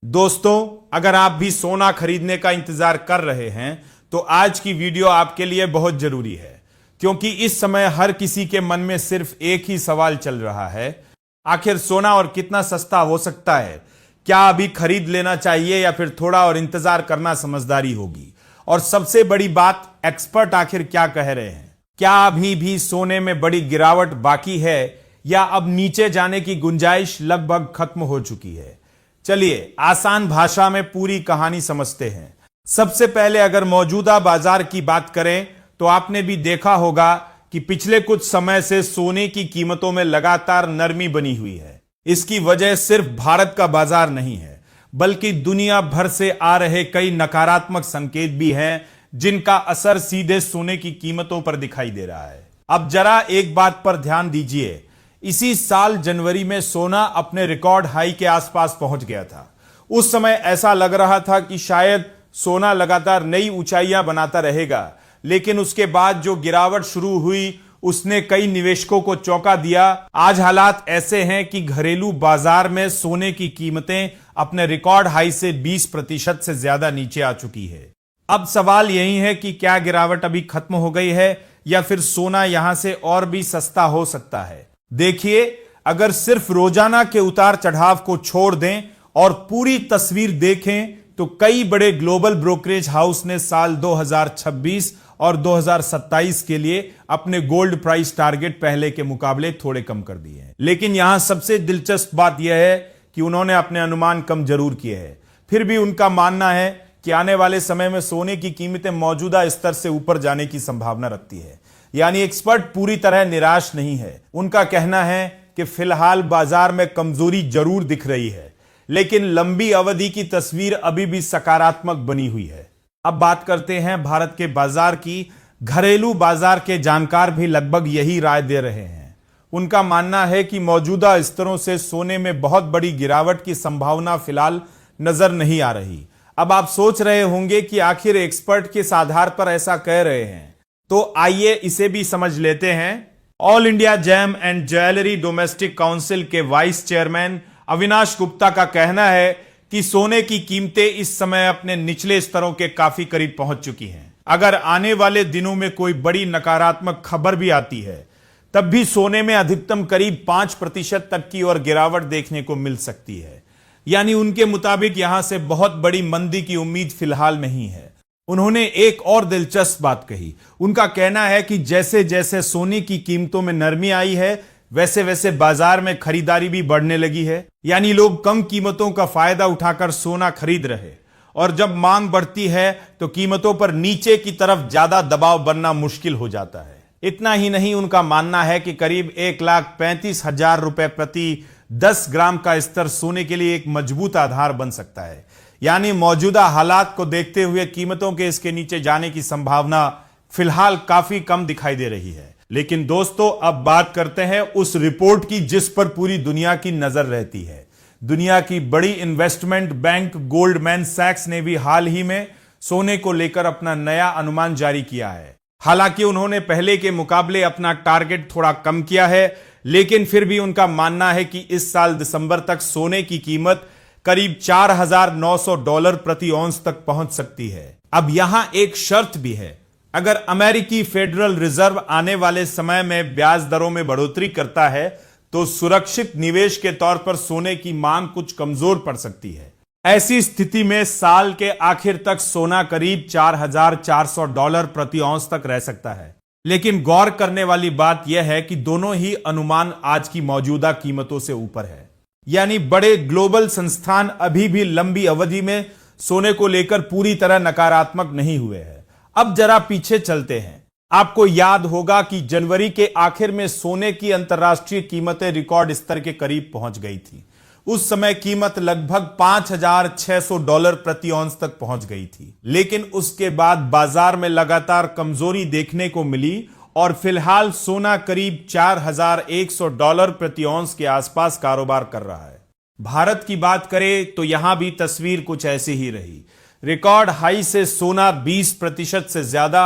दोस्तों, अगर आप भी सोना खरीदने का इंतजार कर रहे हैं तो आज की वीडियो आपके लिए बहुत जरूरी है, क्योंकि इस समय हर किसी के मन में सिर्फ एक ही सवाल चल रहा है। आखिर सोना और कितना सस्ता हो सकता है? क्या अभी खरीद लेना चाहिए या फिर थोड़ा और इंतजार करना समझदारी होगी? और सबसे बड़ी बात, एक्सपर्ट आखिर क्या कह रहे हैं? क्या अभी भी सोने में बड़ी गिरावट बाकी है या अब नीचे जाने की गुंजाइश लगभग खत्म हो चुकी है? चलिए आसान भाषा में पूरी कहानी समझते हैं। सबसे पहले अगर मौजूदा बाजार की बात करें तो आपने भी देखा होगा कि पिछले कुछ समय से सोने की कीमतों में लगातार नरमी बनी हुई है। इसकी वजह सिर्फ भारत का बाजार नहीं है, बल्कि दुनिया भर से आ रहे कई नकारात्मक संकेत भी हैं, जिनका असर सीधे सोने की कीमतों पर दिखाई दे रहा है। अब जरा एक बात पर ध्यान दीजिए। इसी साल जनवरी में सोना अपने रिकॉर्ड हाई के आसपास पहुंच गया था। उस समय ऐसा लग रहा था कि शायद सोना लगातार नई ऊंचाइयां बनाता रहेगा, लेकिन उसके बाद जो गिरावट शुरू हुई उसने कई निवेशकों को चौंका दिया। आज हालात ऐसे हैं कि घरेलू बाजार में सोने की कीमतें अपने रिकॉर्ड हाई से 20% से ज्यादा नीचे आ चुकी है। अब सवाल यही है कि क्या गिरावट अभी खत्म हो गई है या फिर सोना यहां से और भी सस्ता हो सकता है? देखिए, अगर सिर्फ रोजाना के उतार चढ़ाव को छोड़ दें और पूरी तस्वीर देखें तो कई बड़े ग्लोबल ब्रोकरेज हाउस ने साल 2026 और 2027 के लिए अपने गोल्ड प्राइस टारगेट पहले के मुकाबले थोड़े कम कर दिए हैं। लेकिन यहां सबसे दिलचस्प बात यह है कि उन्होंने अपने अनुमान कम जरूर किए हैं। फिर भी उनका मानना है कि आने वाले समय में सोने की कीमतें मौजूदा स्तर से ऊपर जाने की संभावना रखती है। यानी एक्सपर्ट पूरी तरह निराश नहीं है। उनका कहना है कि फिलहाल बाजार में कमजोरी जरूर दिख रही है, लेकिन लंबी अवधि की तस्वीर अभी भी सकारात्मक बनी हुई है। अब बात करते हैं भारत के बाजार की। घरेलू बाजार के जानकार भी लगभग यही राय दे रहे हैं। उनका मानना है कि मौजूदा स्तरों से सोने में बहुत बड़ी गिरावट की संभावना फिलहाल नजर नहीं आ रही। अब आप सोच रहे होंगे कि आखिर एक्सपर्ट किस आधार पर ऐसा कह रहे हैं, तो आइए इसे भी समझ लेते हैं। All India Gem and Jewellery Domestic Council के वाइस चेयरमैन अविनाश गुप्ता का कहना है कि सोने की कीमतें इस समय अपने निचले स्तरों के काफी करीब पहुंच चुकी हैं। अगर आने वाले दिनों में कोई बड़ी नकारात्मक खबर भी आती है, तब भी सोने में अधिकतम करीब 5% तक की और गिरावट देखने को मिल सकती है। यानी उनके मुताबिक यहां से बहुत बड़ी मंदी की उम्मीद फिलहाल नहीं है। उन्होंने एक और दिलचस्प बात कही। उनका कहना है कि जैसे जैसे सोने की कीमतों में नरमी आई है, वैसे वैसे बाजार में खरीदारी भी बढ़ने लगी है। यानी लोग कम कीमतों का फायदा उठाकर सोना खरीद रहे, और जब मांग बढ़ती है तो कीमतों पर नीचे की तरफ ज्यादा दबाव बनना मुश्किल हो जाता है। इतना ही नहीं, उनका मानना है कि करीब 1,35,000 रुपए प्रति 10 ग्राम का स्तर सोने के लिए एक मजबूत आधार बन सकता है। यानी मौजूदा हालात को देखते हुए कीमतों के इसके नीचे जाने की संभावना फिलहाल काफी कम दिखाई दे रही है। लेकिन दोस्तों, अब बात करते हैं उस रिपोर्ट की जिस पर पूरी दुनिया की नजर रहती है। दुनिया की बड़ी इन्वेस्टमेंट बैंक गोल्डमैन सैक्स ने भी हाल ही में सोने को लेकर अपना नया अनुमान जारी किया है। हालांकि उन्होंने पहले के मुकाबले अपना टारगेट थोड़ा कम किया है, लेकिन फिर भी उनका मानना है कि इस साल दिसंबर तक सोने की कीमत करीब $4,900 प्रति औंस तक पहुंच सकती है। अब यहां एक शर्त भी है। अगर अमेरिकी फेडरल रिजर्व आने वाले समय में ब्याज दरों में बढ़ोतरी करता है तो सुरक्षित निवेश के तौर पर सोने की मांग कुछ कमजोर पड़ सकती है। ऐसी स्थिति में साल के आखिर तक सोना करीब $4,400 प्रति औंस तक रह सकता है। लेकिन गौर करने वाली बात यह है कि दोनों ही अनुमान आज की मौजूदा कीमतों से ऊपर है। यानी बड़े ग्लोबल संस्थान अभी भी लंबी अवधि में सोने को लेकर पूरी तरह नकारात्मक नहीं हुए हैं। अब जरा पीछे चलते हैं। आपको याद होगा कि जनवरी के आखिर में सोने की अंतर्राष्ट्रीय कीमतें रिकॉर्ड स्तर के करीब पहुंच गई थी। उस समय कीमत लगभग $5,600 प्रति औंस तक पहुंच गई थी। लेकिन उसके बाद बाजार में लगातार कमजोरी देखने को मिली और फिलहाल सोना करीब $4,100 प्रति औंस के आसपास कारोबार कर रहा है। भारत की बात करें तो यहां भी तस्वीर कुछ ऐसी ही रही। रिकॉर्ड हाई से सोना 20% से ज्यादा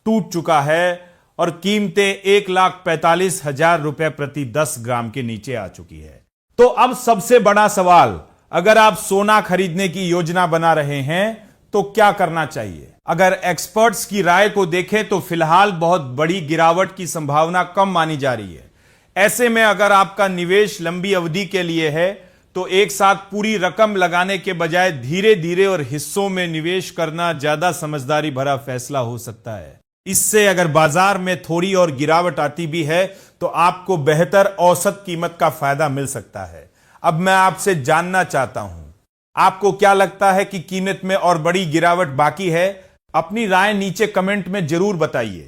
टूट चुका है और कीमतें 1,45,000 रुपए प्रति 10 ग्राम के नीचे आ चुकी है। तो अब सबसे बड़ा सवाल, अगर आप सोना खरीदने की योजना बना रहे हैं तो क्या करना चाहिए? अगर एक्सपर्ट्स की राय को देखें तो फिलहाल बहुत बड़ी गिरावट की संभावना कम मानी जा रही है। ऐसे में अगर आपका निवेश लंबी अवधि के लिए है तो एक साथ पूरी रकम लगाने के बजाय धीरे धीरे और हिस्सों में निवेश करना ज्यादा समझदारी भरा फैसला हो सकता है। इससे अगर बाजार में थोड़ी और गिरावट आती भी है तो आपको बेहतर औसत कीमत का फायदा मिल सकता है। अब मैं आपसे जानना चाहता हूं, आपको क्या लगता है कि कीमत में और बड़ी गिरावट बाकी है? अपनी राय नीचे कमेंट में जरूर बताइए।